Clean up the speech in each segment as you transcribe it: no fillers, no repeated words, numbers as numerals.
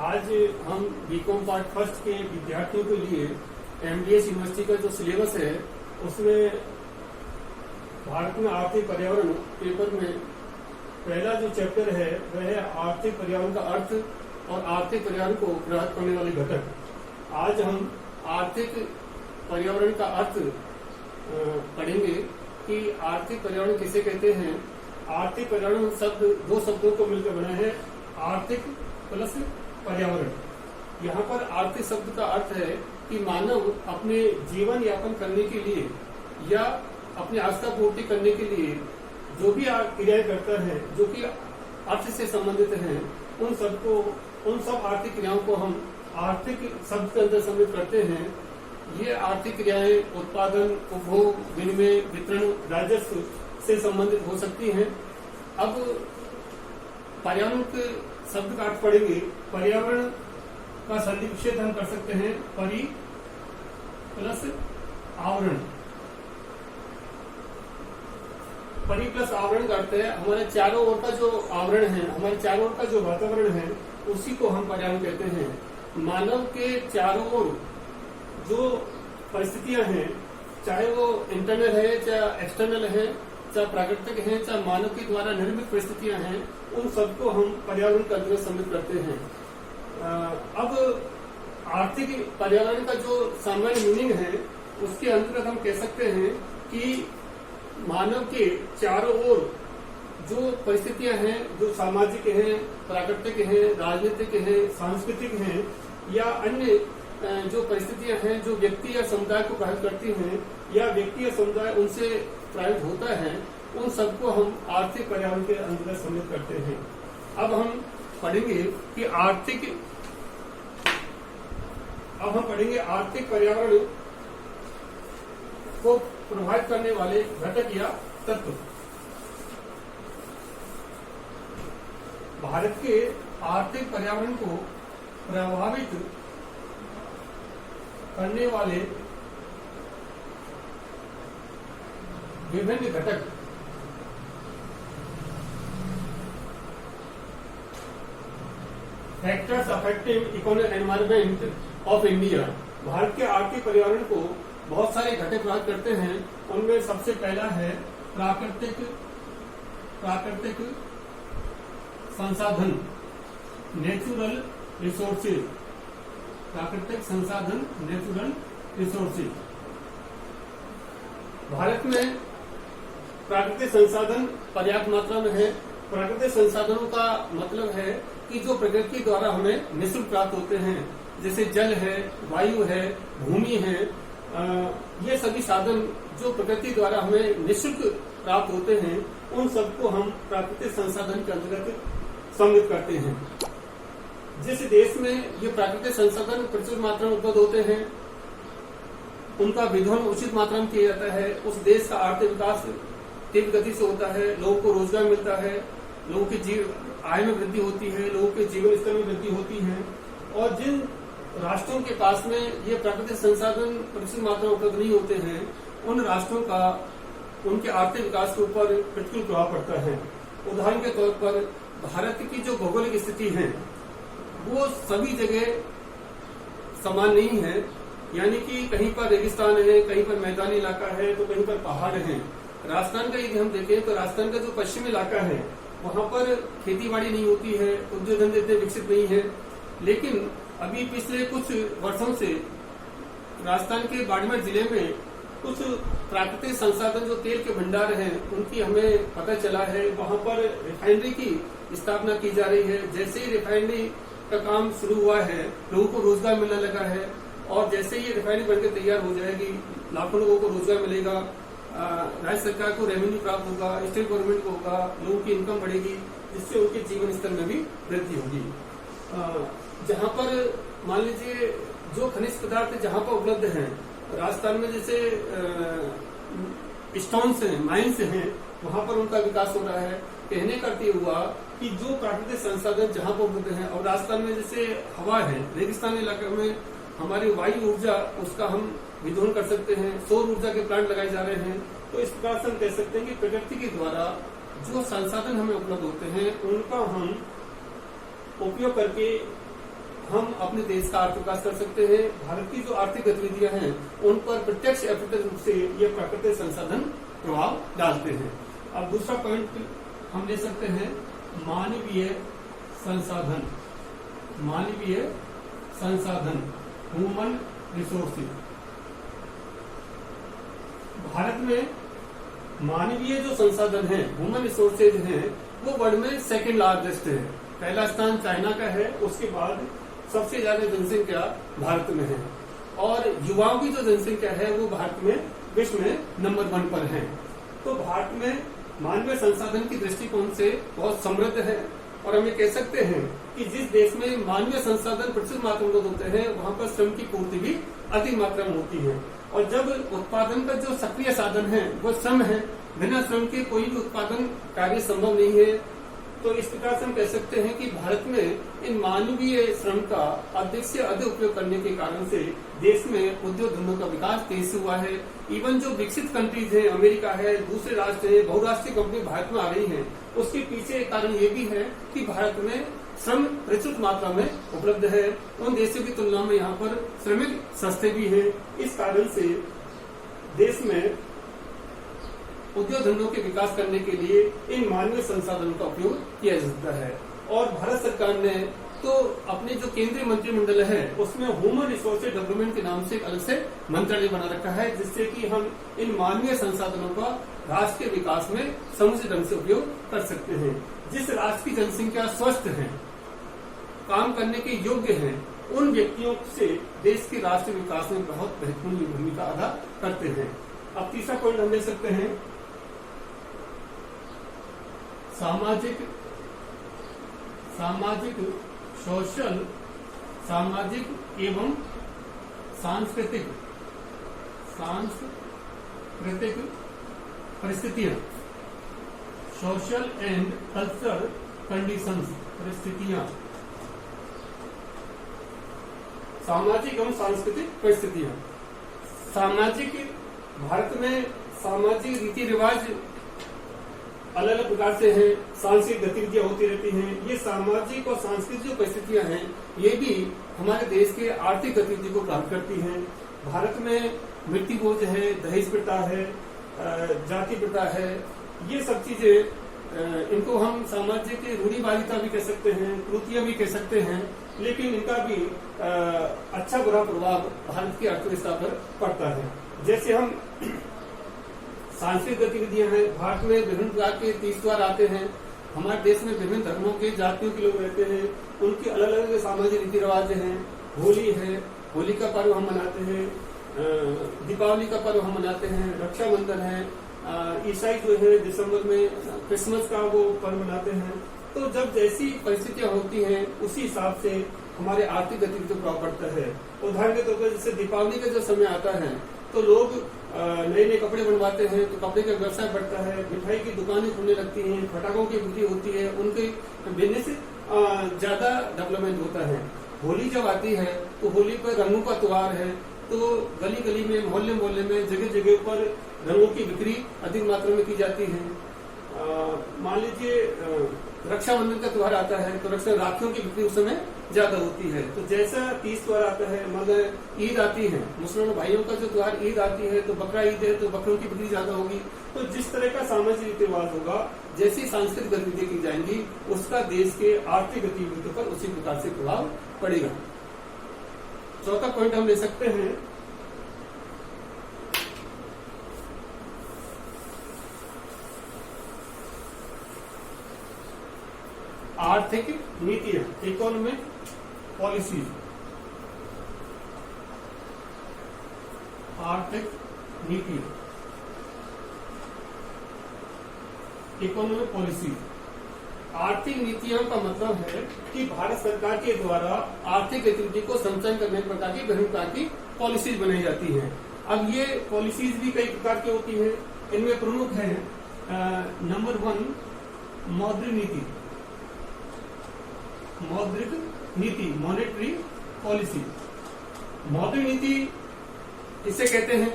आज हम BCom part first के विद्यार्थियों के लिए एमडीएस यूनिवर्सिटी का जो सिलेबस है उसमें भारत में आर्थिक पर्यावरण पेपर में पहला जो चैप्टर है वह है आर्थिक पर्यावरण का अर्थ और आर्थिक पर्यावरण को प्रभावित करने वाले घटक। आज हम आर्थिक पर्यावरण का अर्थ पढ़ेंगे कि आर्थिक पर्यावरण किसे कहते हैं। आर्थिक पर्यावरण शब्द दो शब्दों को मिलकर बना है, आर्थिक प्लस पर्यावरण। यहाँ पर आर्थिक शब्द का अर्थ है कि मानव अपने जीवन यापन करने के लिए या अपनी आवश्यकता पूर्ति करने के लिए जो भी क्रियाएं करता है जो कि अर्थ से संबंधित हैं, उन सब आर्थिक क्रियाओं को हम आर्थिक शब्द के अंदर सम्मिलित करते हैं। ये आर्थिक क्रियाएं उत्पादन, उपभोग, विनिमय, वितरण, राजस्व से संबंधित हो सकती हैं। अब पर्यावरण के शब्द का अर्थ पढ़ेंगे। पर्यावरण का सरली विच्छेद हम कर सकते हैं परि प्लस आवरण। परि प्लस आवरण का अर्थ है हमारे चारों ओर का जो आवरण है, हमारे चारों ओर का जो वातावरण है उसी को हम पर्यावरण कहते हैं। मानव के चारों ओर जो परिस्थितियां हैं, चाहे वो इंटरनल है, चाहे एक्सटर्नल है, चाहे प्राकृतिक है, चाहे मानव के द्वारा निर्मित परिस्थितियां हैं, उन सबको हम पर्यावरण के अंतर्गत सम्मिलित करते हैं। अब आर्थिक पर्यावरण का जो सामान्य मीनिंग है उसके अंतर्गत हम कह सकते हैं कि मानव के चारों ओर जो परिस्थितियां हैं, जो सामाजिक हैं, प्राकृतिक हैं, राजनीतिक हैं, सांस्कृतिक हैं या अन्य जो परिस्थितियां हैं जो व्यक्ति या समुदाय को प्रभावित करती हैं या व्यक्ति या समुदाय उनसे प्रभावित होता है, उन सबको हम आर्थिक पर्यावरण के अंतर्गत सम्मिलित करते हैं। अब हम पढ़ेंगे आर्थिक पर्यावरण को प्रभावित करने वाले घटक या तत्व। भारत के आर्थिक पर्यावरण को प्रभावित करने वाले विभिन्न घटक factors affecting economic environment of India. Bharat के आर्थिक पर्यावरण को बहुत सारे घटक प्रभावित करते हैं। उनमें सबसे पहला है प्राकृतिक संसाधन, नेचुरल रिसोर्सेज। प्राकृतिक संसाधन, नेचुरल रिसोर्सेज। भारत में प्राकृतिक संसाधन पर्याप्त मात्रा में है। प्राकृतिक संसाधनों का मतलब है कि जो प्रकृति द्वारा हमें निःशुल्क प्राप्त होते हैं, जैसे जल है, वायु है, भूमि है, ये सभी साधन जो प्रकृति द्वारा हमें निःशुल्क प्राप्त होते हैं, उन सबको हम प्राकृतिक संसाधन के अंतर्गत सम्मिलित करते हैं। जिस देश में ये प्राकृतिक संसाधन प्रचुर मात्रा में उपलब्ध होते हैं, उनका विधवन उचित मात्रा में किया जाता है, उस देश का आर्थिक विकास तीव्र गति से होता है, लोगों को रोजगार मिलता है, लोगों की आय में वृद्धि होती है, लोगों के जीवन स्तर में वृद्धि होती है। और जिन राष्ट्रों के पास में ये प्राकृतिक संसाधन प्रचुर मात्रा में उपलब्ध नहीं होते हैं, उन राष्ट्रों का उनके आर्थिक विकास के ऊपर प्रतिकूल प्रभाव पड़ता है। उदाहरण के तौर पर भारत की जो भौगोलिक स्थिति है वो सभी जगह समान नहीं है, यानी कि कहीं पर रेगिस्तान है, कहीं पर मैदानी इलाका है, तो कहीं पर पहाड़ है। राजस्थान का यदि हम देखें तो राजस्थान का जो पश्चिमी इलाका है वहां पर खेती बाड़ी नहीं होती है, उद्योग धंधे इतने विकसित नहीं है। लेकिन अभी पिछले कुछ वर्षों से राजस्थान के बाड़मेर जिले में कुछ प्राकृतिक संसाधन जो तेल के भंडार हैं उनकी हमें पता चला है। वहां पर रिफाइनरी की स्थापना की जा रही है। जैसे ही रिफाइनरी का काम शुरू हुआ है, लोगों को रोजगार मिलने लगा है, और जैसे ही रिफाइनरी बनकर तैयार हो जाएगी, लाखों लोगों को रोजगार मिलेगा, राज्य सरकार को रेवेन्यू प्राप्त होगा, स्टेट गवर्नमेंट को होगा, लोगों की इनकम बढ़ेगी, जिससे उनके जीवन स्तर में भी वृद्धि होगी। जहाँ पर मान लीजिए जो खनिज पदार्थ जहाँ पर उपलब्ध हैं, राजस्थान में जैसे स्टोन्स हैं, माइंस हैं, वहां पर उनका विकास हो रहा है। कहने का अर्थ हुआ कि जो प्राकृतिक संसाधन जहाँ पर उपलब्ध हैं, और राजस्थान में जैसे हवा है, रेगिस्तानी इलाके में हमारी वायु ऊर्जा उसका हम विधोन कर सकते हैं, सौर ऊर्जा के प्लांट लगाए जा रहे हैं। तो इस प्रकार से हम कह सकते हैं कि प्रकृति के द्वारा जो संसाधन हमें उपलब्ध होते हैं उनका हम उपयोग करके हम अपने देश का आर्थिक विकास कर सकते हैं। भारत की जो आर्थिक गतिविधियां हैं उन पर प्रत्यक्ष अप्रत्यक्ष रूप से ये प्राकृतिक संसाधन प्रभाव डालते हैं। अब दूसरा पॉइंट हम ले सकते हैं मानवीय संसाधन। मानवीय संसाधन, ह्यूमन रिसोर्सेज। भारत में मानवीय जो संसाधन है, ह्यूमन रिसोर्सेज हैं, वो वर्ल्ड में सेकंड लार्जेस्ट है। पहला स्थान चाइना का है, उसके बाद सबसे ज्यादा जनसंख्या भारत में है और युवाओं की जो जनसंख्या है वो भारत में विश्व में नंबर 1 पर है। तो भारत में मानवीय संसाधन की दृष्टिकोण से बहुत समृद्ध है और हम ये कह सकते हैं कि जिस देश में मानवीय संसाधन प्रचुर मात्रा में होते हैं वहां पर श्रम की पूर्ति भी अधिक मात्रा में होती है। और जब उत्पादन का जो सक्रिय साधन है वो श्रम है, बिना श्रम के कोई भी उत्पादन कार्य संभव नहीं है। तो इस प्रकार से हम कह सकते हैं कि भारत में इन मानवीय श्रम का अधिक से अधिक उपयोग करने के कारण से देश में उद्योग धंधों का विकास तेज से हुआ है। इवन जो विकसित कंट्रीज है, अमेरिका है, दूसरे राष्ट्र है, बहुराष्ट्रीय कंपनी भारत में आ रही है, उसके पीछे कारण ये भी है कि भारत में श्रम प्रचुर मात्रा में उपलब्ध है। उन देशों की तुलना में यहाँ पर श्रमिक सस्ते भी हैं। इस कारण से देश में उद्योग धंधों के विकास करने के लिए इन मानवीय संसाधनों का उपयोग किया जा सकता है। और भारत सरकार ने तो अपने जो केंद्रीय मंत्रिमंडल है उसमें ह्यूमन रिसोर्सेज डेवलपमेंट के नाम से एक अलग से मंत्रालय बना रखा है, जिससे कि हम इन मानवीय संसाधनों का राष्ट्र के विकास में समुचित ढंग से उपयोग कर सकते हैं। जिस राष्ट्र की जनसंख्या स्वस्थ है, काम करने के योग्य है, उन व्यक्तियों से देश के राष्ट्र विकास में बहुत महत्वपूर्ण भूमिका अदा करते हैं। अब तीसरा पॉइंट हम ले सकते हैं सामाजिक सोशल, सामाजिक एवं सांस्कृतिक परिस्थितियां। सोशल एंड कल्चरल कंडीशंस, परिस्थितियां, सामाजिक एवं सांस्कृतिक परिस्थितियां। सामाजिक, भारत में सामाजिक रीति रिवाज अलग अलग प्रकार से हैं, सांस्कृतिक गतिविधियां होती रहती हैं। ये सामाजिक और सांस्कृतिक जो परिस्थितियां हैं ये भी हमारे देश के आर्थिक गतिविधि को प्रभावित करती हैं। भारत में मृत्यु बोझ है, दहेज प्रथा है, जाति प्रथा है, ये सब चीजें इनको हम सामाजिक रूढ़िवादिता भी कह सकते हैं, त्रुटियां भी कह सकते हैं, लेकिन इनका भी अच्छा बुरा प्रभाव भारत की अर्थव्यवस्था पर पड़ता है। जैसे हम सांस्कृतिक गतिविधियां हैं, भारत में विभिन्न प्रकार के तीज त्योहार आते हैं। हमारे देश में विभिन्न धर्मों के, जातियों के लोग रहते हैं, उनके अलग अलग सामाजिक रीति रिवाज हैं। होली है, होली का पर्व हम मनाते हैं, दीपावली का पर्व हम मनाते हैं, रक्षाबंधन है, ईसाई जो है दिसंबर में क्रिसमस का वो पर्व मनाते हैं। तो जब जैसी परिस्थितियां होती हैं उसी हिसाब से हमारे आर्थिक गतिविधि पर प्रभाव पड़ता है। उदाहरण के तौर पर जैसे दीपावली का जो समय आता है तो लोग नए नए कपड़े बनवाते हैं, तो कपड़े का व्यवसाय बढ़ता है, मिठाई की दुकानें खुलने लगती हैं, पटाखों की बिक्री होती है, उनके बिजनेस ज्यादा डेवलपमेंट होता है। होली जब आती है तो होली पर रंगों का त्योहार है, तो गली गली में, मोहल्ले मोहल्ले में, जगह जगह पर रंगों की बिक्री अधिक मात्रा में की जाती है। मान लीजिए रक्षाबंधन का त्योहार आता है तो रक्षा राखियों की बिक्री उस समय ज्यादा होती है। तो जैसा तीज त्योहार आता है, मगर ईद आती है, मुसलमान भाइयों का जो त्योहार ईद आती है तो बकरा ईद है तो बकरों की बिक्री ज्यादा होगी। तो जिस तरह का सामाजिक रीति रिवाज होगा, जैसी सांस्कृतिक गतिविधि की जाएंगी, उसका देश के आर्थिक गतिविधियों पर उसी प्रकार से प्रभाव पड़ेगा। चौथा पॉइंट हम ले सकते हैं आर्थिक नीतियां, इकोनॉमिक पॉलिसीज। आर्थिक नीति, इकोनॉमिक पॉलिसी। आर्थिक नीतियों का मतलब है कि भारत सरकार के द्वारा आर्थिक गतिविधि को संचालन करने प्रकार की विभिन्न प्रकार की पॉलिसीज बनाई जाती हैं। अब ये पॉलिसीज भी कई प्रकार की होती हैं। इनमें प्रमुख है नंबर 1 मौद्रिक नीति। मौद्रिक नीति, मॉनेटरी पॉलिसी। मौद्रिक नीति इसे कहते हैं।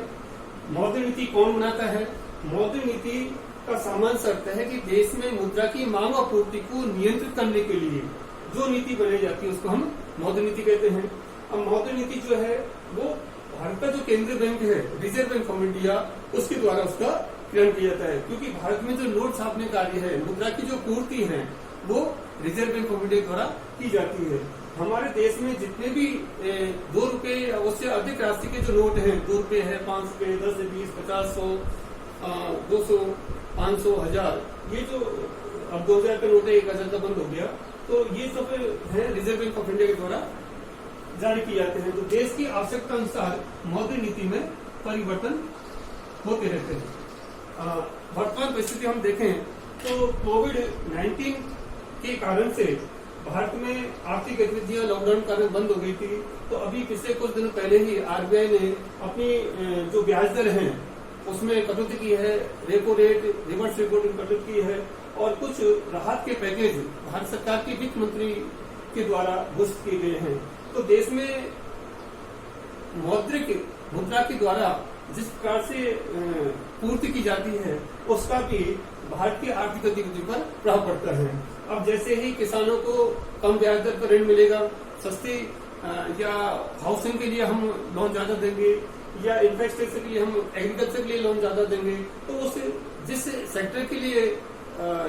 मौद्रिक नीति कौन बनाता है? मौद्रिक नीति का सामान्य शर्त है कि देश में मुद्रा की मांग और पूर्ति को नियंत्रित करने के लिए जो नीति बनाई जाती है उसको हम मौद्रिक नीति कहते हैं। अब मौद्रिक नीति जो है वो भारत का जो केंद्रीय बैंक है, रिजर्व बैंक ऑफ इंडिया, उसके द्वारा उसका प्रण किया जाता है, क्योंकि भारत में जो नोट छापने कार्य है, मुद्रा की जो पूर्ति है, वो रिजर्व बैंक ऑफ इंडिया द्वारा की जाती है। हमारे देश में जितने भी 2 रुपए उससे अधिक राशि के जो नोट हैं, 2 रुपए है, 5 रुपए, 10, 20, 50, 100, 200, 500, 1000, ये जो अब 2000 का नोट है, 1000 का बंद हो गया, तो ये सब है रिजर्व बैंक ऑफ इंडिया के द्वारा जारी किए जाते हैं। तो देश की आवश्यकता अनुसार मौद्रिक नीति में परिवर्तन होते रहते हैं। वर्तमान परिस्थिति हम देखें तो कोविड-19 के कारण से भारत में आर्थिक गतिविधियां लॉकडाउन कारण बंद हो गई थी। तो अभी पिछले कुछ दिनों पहले ही आरबीआई ने अपनी जो ब्याज दर है उसमें कटौती की है, repo rate, reverse repo rate कटौती की है, और कुछ राहत के पैकेज भारत सरकार के वित्त मंत्री के द्वारा घोषित किए गए हैं। तो देश में मौद्रिक मुद्रा के द्वारा जिस प्रकार से पूर्ति की जाती है उसका भी भारत की आर्थिक गतिविधि पर प्रभाव पड़ता है। अब जैसे ही किसानों को कम ब्याज दर पर ऋण मिलेगा, सस्ती या हाउसिंग के लिए हम लोन ज्यादा देंगे, या इंफ्रास्ट्रक्चर के लिए हम एग्रीकल्चर के लिए लोन ज्यादा देंगे, तो उस जिस सेक्टर के लिए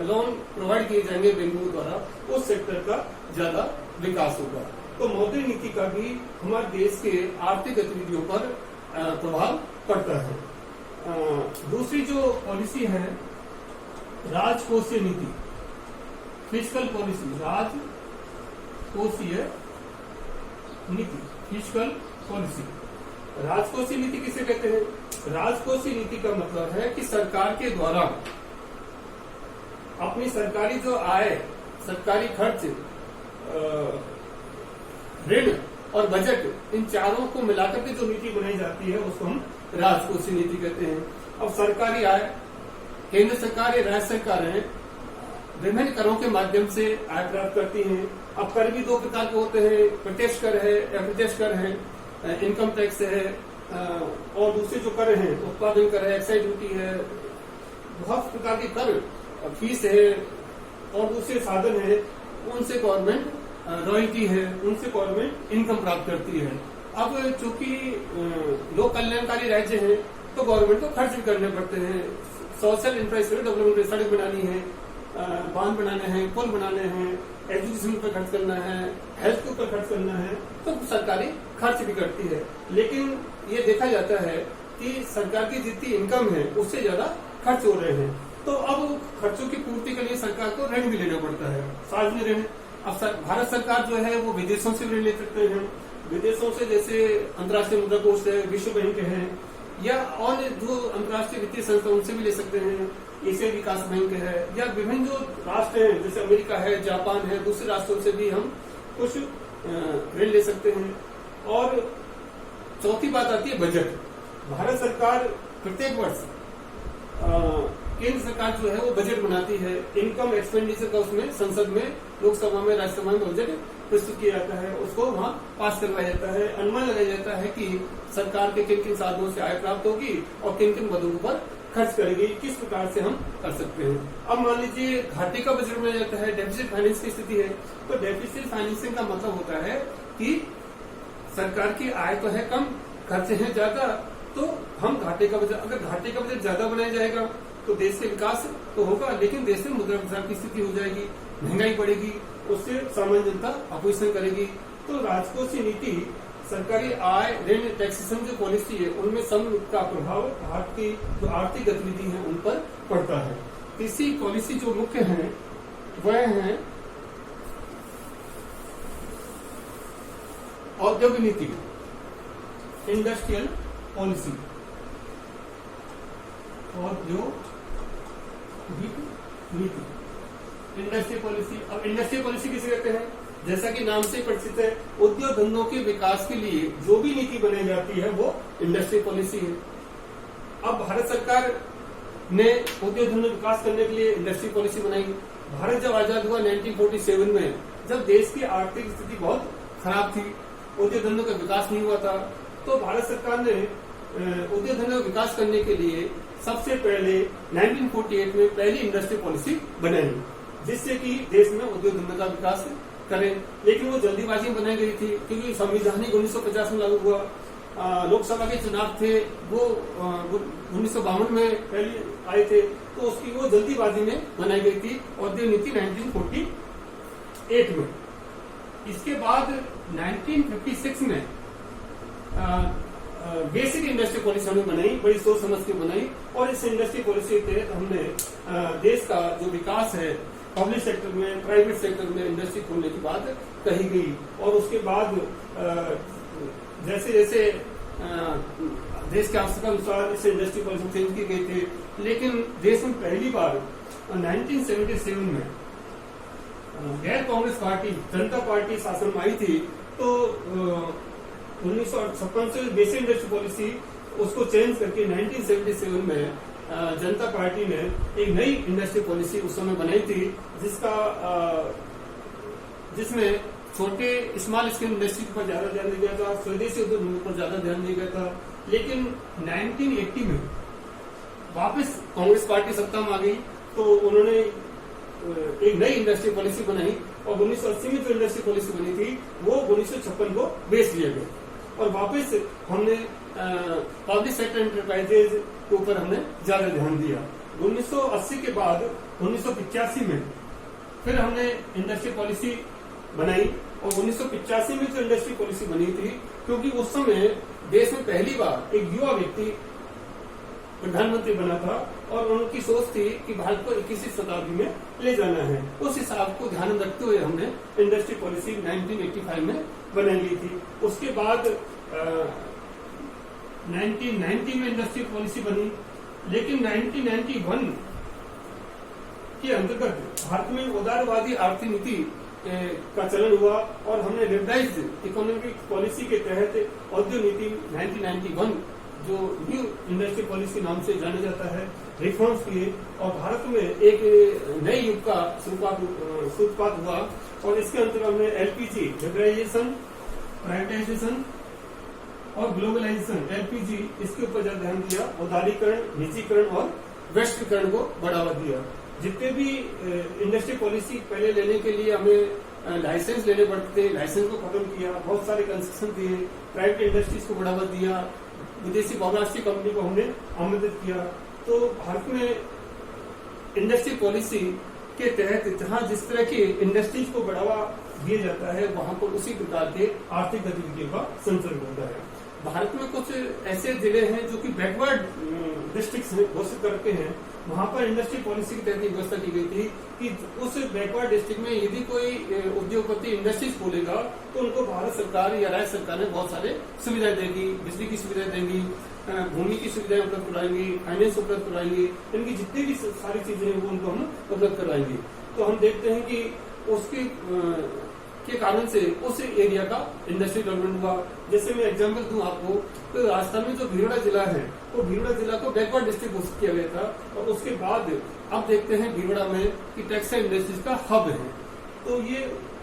लोन प्रोवाइड किए जाएंगे बैंकों द्वारा, उस सेक्टर का ज्यादा विकास होगा। तो मौद्रिक नीति का भी हमारे देश के आर्थिक गतिविधियों पर प्रभाव पड़ता है। दूसरी जो पॉलिसी है राजकोषीय नीति, फिस्कल पॉलिसी, राजकोषीय नीति, फिस्कल पॉलिसी। राजकोषीय नीति किसे कहते हैं? राजकोषीय नीति का मतलब है कि सरकार के द्वारा अपनी सरकारी जो आय, सरकारी खर्च, ऋण और बजट, इन चारों को मिलाकर के जो नीति बनाई जाती है उसको हम राजकोषीय नीति कहते हैं। अब सरकारी आय, केंद्र सरकार या राज्य सरकारें विभिन्न करों के माध्यम से आय प्राप्त करती हैं। अब कर भी 2 प्रकार के होते हैं, प्रत्यक्ष कर है, अप्रत्यक्ष कर है, इनकम टैक्स है, और दूसरे जो कर हैं उत्पादन कर है, एक्साइज ड्यूटी है, बहुत प्रकार के कर, फीस है, और दूसरे साधन है, उनसे गवर्नमेंट रॉयल्टी है, उनसे गवर्नमेंट इनकम प्राप्त करती है। अब चूंकि लोक कल्याणकारी राज्य है तो गवर्नमेंट को खर्च भी करने पड़ते हैं। सोशल इंफ्रास्ट्रक्चर डेवलपमेंट, सड़क बनानी है, बांध बनाने हैं, पुल बनाने हैं, एजुकेशन पर खर्च करना है, हेल्थ के ऊपर खर्च करना है, तो सरकारी खर्च भी करती है। लेकिन ये देखा जाता है कि सरकार की जितनी इनकम है उससे ज्यादा खर्च हो रहे हैं। तो अब खर्चों की पूर्ति के लिए सरकार को ऋण भी लेना पड़ता है, सार्वजनिक ऋण। अब भारत सरकार जो है वो विदेशों से ऋण ले सकते हैं, विदेशों से जैसे अंतर्राष्ट्रीय मुद्रा कोष है, विश्व बैंक है, या और जो अंतर्राष्ट्रीय वित्तीय संस्था उनसे भी ले सकते हैं, एशियाई विकास बैंक है, या विभिन्न जो राष्ट्र हैं जैसे अमेरिका है, जापान है, दूसरे राष्ट्रों से भी हम कुछ ऋण ले सकते हैं। और चौथी बात आती है बजट। भारत सरकार प्रत्येक वर्ष केंद्र सरकार जो है वो बजट बनाती है, इनकम एक्सपेंडिचर का उसमें संसद में, लोकसभा में, राज्यसभा में बजट प्रस्तुत किया जाता है, उसको वहाँ पास करवाया जाता है। अनुमान लगाया जाता है कि सरकार के किन किन साधनों से आय प्राप्त होगी और किन किन पदों पर खर्च करेगी, किस प्रकार से हम कर सकते हैं। अब मान लीजिए घाटे का बजट बनाया जाता है, डेफिसिट फाइनेंस की स्थिति है, तो डेफिसिट फाइनेंसिंग का मतलब होता है कि सरकार की आय तो है कम, खर्चे हैं ज्यादा, तो हम घाटे का बजट, अगर घाटे का बजट ज्यादा बनाया जाएगा तो देश के विकास तो होगा, लेकिन देश में मुद्रा बाजार की स्थिति हो जाएगी, महंगाई बढ़ेगी, उससे सामान्य जनता अपोजिशन करेगी। तो राजकोषीय नीति, सरकारी आय, ऋण, टैक्सेशन जो पॉलिसी है, उनमें सम का प्रभाव भारत की जो आर्थिक गतिविधि है उन पर पड़ता है। तीसरी पॉलिसी जो मुख्य है वह है औद्योगिक नीति, इंडस्ट्रियल पॉलिसी, औद्योगिक नीति, इंडस्ट्रियल पॉलिसी। अब इंडस्ट्रियल पॉलिसी किसे कहते हैं? जैसा कि नाम से परिचित है, उद्योग धंधों के विकास के लिए जो भी नीति बनाई जाती है वो इंडस्ट्रियल पॉलिसी है। अब भारत सरकार ने उद्योग धंधों विकास करने के लिए इंडस्ट्रियल पॉलिसी बनाई। भारत जब आजाद हुआ 1947 में, जब देश की आर्थिक स्थिति बहुत खराब थी, उद्योग धंधों का विकास नहीं हुआ था, तो भारत सरकार ने उद्योग धंधों का विकास करने के लिए सबसे पहले 1948 में पहली इंडस्ट्रियल पॉलिसी बनाई, जिससे कि देश में उद्योग धंधों का विकास करें, लेकिन वो जल्दीबाजी में बनाई गई थी क्योंकि संविधान 1950 में लागू हुआ। लोकसभा के चुनाव थे वो 1952 में पहले आए थे, तो उसकी वो जल्दीबाजी में बनाई गई थी औद्योगिक नीति 1948 में। इसके बाद 1956 में बेसिक इंडस्ट्री पॉलिसी हमने बनाई, बड़ी सोच समझ के बनाई, और इस इंडस्ट्री पॉलिसी के तहत हमने देश का जो विकास है पब्लिक सेक्टर में, प्राइवेट सेक्टर में इंडस्ट्री खोलने की बात कही गई। और उसके बाद जैसे जैसे देश के आवश्यकता अनुसार इस इंडस्ट्री पॉलिसी चेंज की गई थी, लेकिन देश में पहली बार 1977 में गैर कांग्रेस पार्टी जनता पार्टी शासन में आई थी, तो 1956 से बेसिक इंडस्ट्री पॉलिसी उसको चेंज करके 1977 में जनता पार्टी ने एक नई इंडस्ट्री पॉलिसी उस समय बनाई थी, जिसमें छोटे स्मॉल स्केल इंडस्ट्री पर ज्यादा ध्यान दिया गया था, स्वदेशी उद्योगों पर ज्यादा ध्यान दिया गया था। लेकिन 1980 में वापस कांग्रेस पार्टी सत्ता में आ गई, तो उन्होंने एक नई इंडस्ट्री पॉलिसी बनाई, और 1980 में जो इंडस्ट्री पॉलिसी बनी थी वो 1956 को बेच लिया गया, और वापस हमने पब्लिक सेक्टर एंटरप्राइजेज के ऊपर हमने ज्यादा ध्यान दिया। 1980 के बाद 1985 में फिर हमने इंडस्ट्री पॉलिसी बनाई, और 1985 में जो इंडस्ट्री पॉलिसी बनी थी, क्योंकि उस समय देश में पहली बार एक युवा व्यक्ति प्रधानमंत्री बना था, और उनकी सोच थी कि भारत को 21वीं शताब्दी में ले जाना है। उस हिसाब को ध्यान में रखते हुए हमने इंडस्ट्री पॉलिसी 1985 में बनाई गई थी। उसके बाद 1990 में इंडस्ट्री पॉलिसी बनी, लेकिन 1991 के अंतर्गत भारत में उदारवादी आर्थिक नीति का चलन हुआ, और हमने लिबरलाइज्ड इकोनॉमिक पॉलिसी के तहत औद्योगिक नीति 1991 जो न्यू इंडस्ट्री पॉलिसी नाम से जाना जाता है, रिफॉर्म्स किए, और भारत में एक नए युग का सूत्रपात हुआ। और इसके अंतर्गत हमने एलपीजी लिबरलाइजेशन, प्राइवेटाइजेशन और ग्लोबलाइजेशन, एलपीजी, इसके ऊपर ज्यादा ध्यान दिया, उदारीकरण, निजीकरण और वैश्वीकरण को बढ़ावा दिया। जितने भी इंडस्ट्री पॉलिसी पहले लेने के लिए हमें लाइसेंस लेने पड़ते थे, लाइसेंस को खत्म किया, बहुत सारे कंसेशन दिए, प्राइवेट इंडस्ट्रीज को बढ़ावा दिया, विदेशी बहुराष्ट्रीय कंपनी को हमने आमंत्रित किया। तो भारत में इंडस्ट्री पॉलिसी के तहत जहां जिस तरह की इंडस्ट्रीज को बढ़ावा दिया जाता है, वहां पर उसी प्रकार के आर्थिक गतिविधियों का संसर्ग होता है। भारत में कुछ ऐसे जिले हैं जो कि बैकवर्ड डिस्ट्रिक्ट घोषित करते हैं, वहां पर इंडस्ट्री पॉलिसी के तहत व्यवस्था की गई थी कि उस बैकवर्ड डिस्ट्रिक्ट में यदि कोई उद्योगपति इंडस्ट्रीज खोलेगा तो उनको भारत सरकार या राज्य सरकार ने बहुत सारे सुविधाएं देगी, बिजली की सुविधाएं देंगी, भूमि की सुविधाएं उपलब्ध कराएंगी, फाइनेंस उपलब्ध कराएंगी, इनकी जितनी भी सारी चीजें हैं वो उनको हम उपलब्ध करवाएंगे। तो हम देखते हैं कि उसके के कारण से उस एरिया का इंडस्ट्री डेवलपमेंट हुआ। जैसे मैं एग्जांपल दूं आपको, तो राजस्थान में जो भीलवाड़ा जिला है, वो भीलवाड़ा जिला को बैकवर्ड डिस्ट्रिक्ट घोषित किया गया था, और उसके बाद अब देखते हैं भीलवाड़ा में कि टेक्सटाइल इंडस्ट्रीज का हब है। तो ये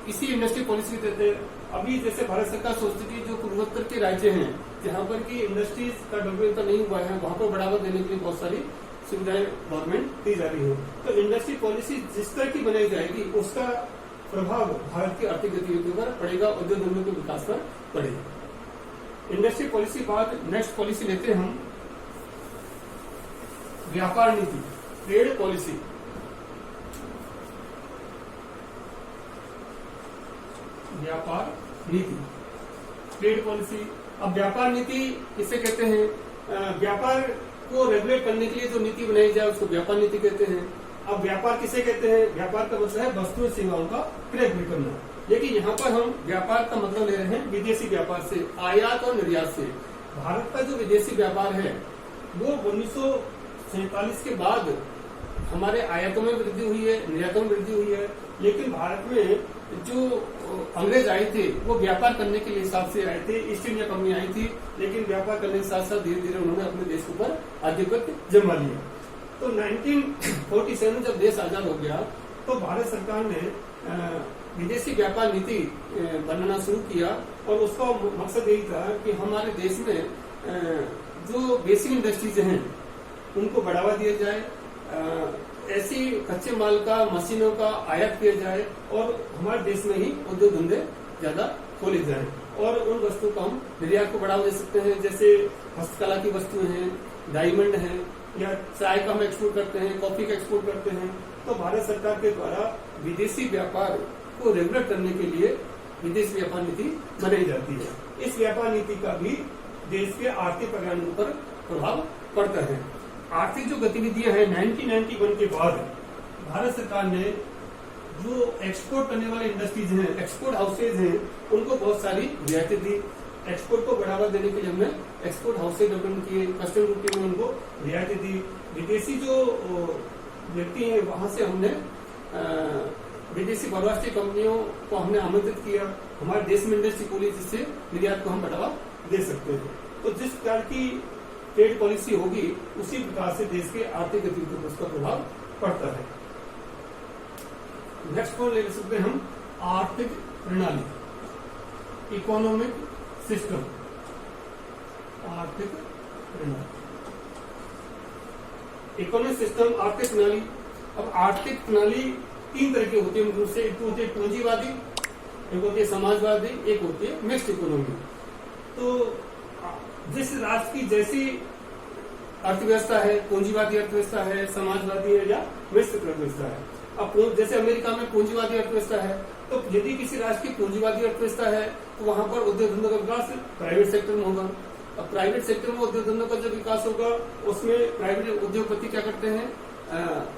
इसी इंडस्ट्री पॉलिसी के तहत अभी जैसे भारत सरकार सोचती थी जो पूर्वोत्तर के राज्य हैं जहां पर की इंडस्ट्रीज का डेवलपमेंट नहीं हुआ है, वहां पर बढ़ावा देने के लिए बहुत सारी सुविधाएं गवर्नमेंट दी जा रही है। तो इंडस्ट्री पॉलिसी जिस तरह की बनाई जाएगी उसका प्रभाव भारत की आर्थिक गतिविधियों पर पड़ेगा, उद्योग धंधों के विकास पर पड़ेगा। इंडस्ट्री पॉलिसी बाद नेक्स्ट पॉलिसी लेते हैं हम व्यापार नीति, ट्रेड पॉलिसी। व्यापार नीति, ट्रेड पॉलिसी। अब व्यापार नीति किसे कहते हैं? व्यापार को रेगुलेट करने के लिए जो नीति बनाई जाए उसको व्यापार नीति कहते हैं। अब व्यापार किसे कहते हैं? व्यापार का मतलब है वस्तुओं सेवाओं का क्रय विक्रय करना। लेकिन यहाँ पर हम व्यापार का मतलब ले रहे हैं विदेशी व्यापार से, आयात और निर्यात से। भारत का जो विदेशी व्यापार है वो 1947 के बाद हमारे आयातों में वृद्धि हुई है, निर्यातों में वृद्धि हुई है। लेकिन भारत में जो अंग्रेज आए थे वो व्यापार करने के लिए हिसाब से आए थे, ईस्ट इंडिया कंपनी आई थी, लेकिन व्यापार करने के साथ साथ धीरे धीरे उन्होंने अपने देश के ऊपर आधिपत्य जमा लिया। तो 1947 जब देश आजाद हो गया तो भारत सरकार ने विदेशी व्यापार नीति बनाना शुरू किया, और उसका मकसद यही था कि हमारे देश में जो बेसिक इंडस्ट्रीज हैं उनको बढ़ावा दिया जाए, ऐसी कच्चे माल का, मशीनों का आयात किया जाए और हमारे देश में ही उद्योग धंधे ज्यादा खोले जाए और उन वस्तुओं को हम निर्यात को बढ़ावा दे सकते हैं। जैसे हस्तकला की वस्तुएं हैं, डायमंड है, या चाय का हम एक्सपोर्ट करते हैं, कॉफी का एक्सपोर्ट करते हैं। तो भारत सरकार के द्वारा विदेशी व्यापार को रेगुलेट करने के लिए विदेश व्यापार नीति बनाई जाती है। इस व्यापार नीति का भी देश के आर्थिक प्रणाली पर प्रभाव पड़ता है। आर्थिक जो गतिविधियां हैं 1991 के बाद भारत सरकार ने जो एक्सपोर्ट करने वाले इंडस्ट्रीज हैं, एक्सपोर्ट हाउसेज हैं, उनको बहुत सारी रियायतें दी। एक्सपोर्ट को बढ़ावा देने के लिए हमने एक्सपोर्ट हाउसेज डेवलप किए, कस्टम ड्यूटी में उनको रियायतें दी। विदेशी जो व्यक्ति हैं वहां से हमने विदेशी बहुराष्ट्रीय कंपनियों को हमने आमंत्रित किया, हमारे देश में इंडस्ट्री खोली जिससे निर्यात को हम बढ़ावा दे सकते हैं। तो जिस प्रकार की ट्रेड पॉलिसी होगी उसी प्रकार से देश के आर्थिक गतिविधियों पर उसका प्रभाव पड़ता है। नेक्स्ट पॉइंट ले सकते हैं हम आर्थिक प्रणाली, इकोनॉमिक सिस्टम। आर्थिक प्रणाली, इकोनॉमिक सिस्टम, आर्थिक प्रणाली। अब आर्थिक प्रणाली तीन तरह की होती है मुख्य रूप से। एक होती है पूंजीवादी, एक होती है समाजवादी, एक होती है मिक्स्ड इकोनॉमी। तो जिस राष्ट्र की जैसी अर्थव्यवस्था है, पूंजीवादी अर्थव्यवस्था है, समाजवादी है या मिश्र अर्थव्यवस्था है। अब जैसे अमेरिका में पूंजीवादी अर्थव्यवस्था है, तो यदि किसी राष्ट्र की पूंजीवादी अर्थव्यवस्था है तो वहां पर उद्योग धंधों का विकास प्राइवेट सेक्टर में होगा। अब प्राइवेट सेक्टर में उद्योग धंधों का जो विकास होगा उसमें प्राइवेट उद्योगपति क्या करते हैं,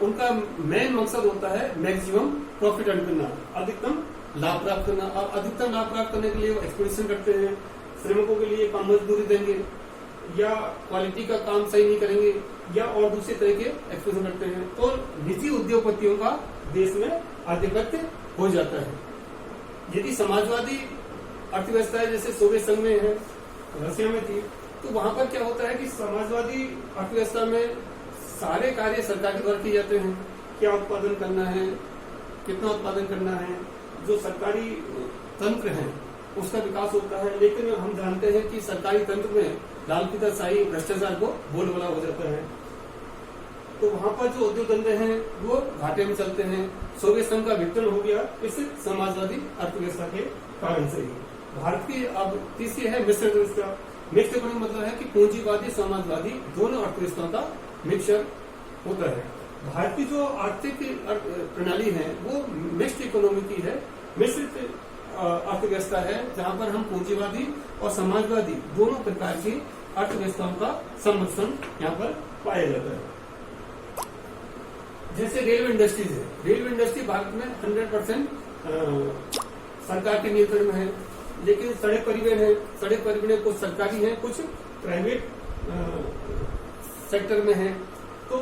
उनका मेन मकसद होता है मैक्सिमम प्रॉफिट अर्न करना, अधिकतम लाभ प्राप्त करना। और अधिकतम लाभ प्राप्त करने के लिए वो एक्सप्लोइटेशन करते हैं, श्रमिकों के लिए कम मजदूरी देंगे या क्वालिटी का काम सही नहीं करेंगे या और दूसरे तरह के एक्सप्लोइटेशन करते हैं। तो निजी उद्योगपतियों का देश में आधिपत्य हो जाता है। यदि समाजवादी अर्थव्यवस्था है जैसे सोवियत संघ में है, रशिया में थी, तो वहां पर क्या होता है कि समाजवादी अर्थव्यवस्था में सारे कार्य सरकार के द्वारा किए जाते हैं। क्या उत्पादन करना है, कितना उत्पादन करना है, जो सरकारी तंत्र है उसका विकास होता है। लेकिन हम जानते हैं कि सरकारी तंत्र में लालफिताशाही भ्रष्टाचार को बोलबाला हो जाता है, तो वहां पर जो उद्योग धंधे हैं वो घाटे में चलते हैं। सोवियत संघ का विघटन हो गया इस समाजवादी अर्थव्यवस्था के कारण से ही। भारत की अब तीसरी है मिश्र अर्थव्यवस्था। मिक्स्ड इकोनॉमी मतलब है कि पूंजीवादी समाजवादी दोनों अर्थव्यवस्थाओं का मिक्सचर होता है। भारत की जो आर्थिक प्रणाली है वो मिक्स्ड इकोनॉमी की है, मिश्रित अर्थव्यवस्था है, जहां पर हम पूंजीवादी और समाजवादी दोनों प्रकार की अर्थव्यवस्थाओं का सम्मिश्रण यहाँ पर पाया जाता है। जैसे रेलवे इंडस्ट्रीज है, रेलवे इंडस्ट्री भारत में 100% सरकार के नियंत्रण में है। लेकिन सड़क परिवहन है, सड़क परिवहन कुछ सरकारी है, कुछ प्राइवेट सेक्टर में है। तो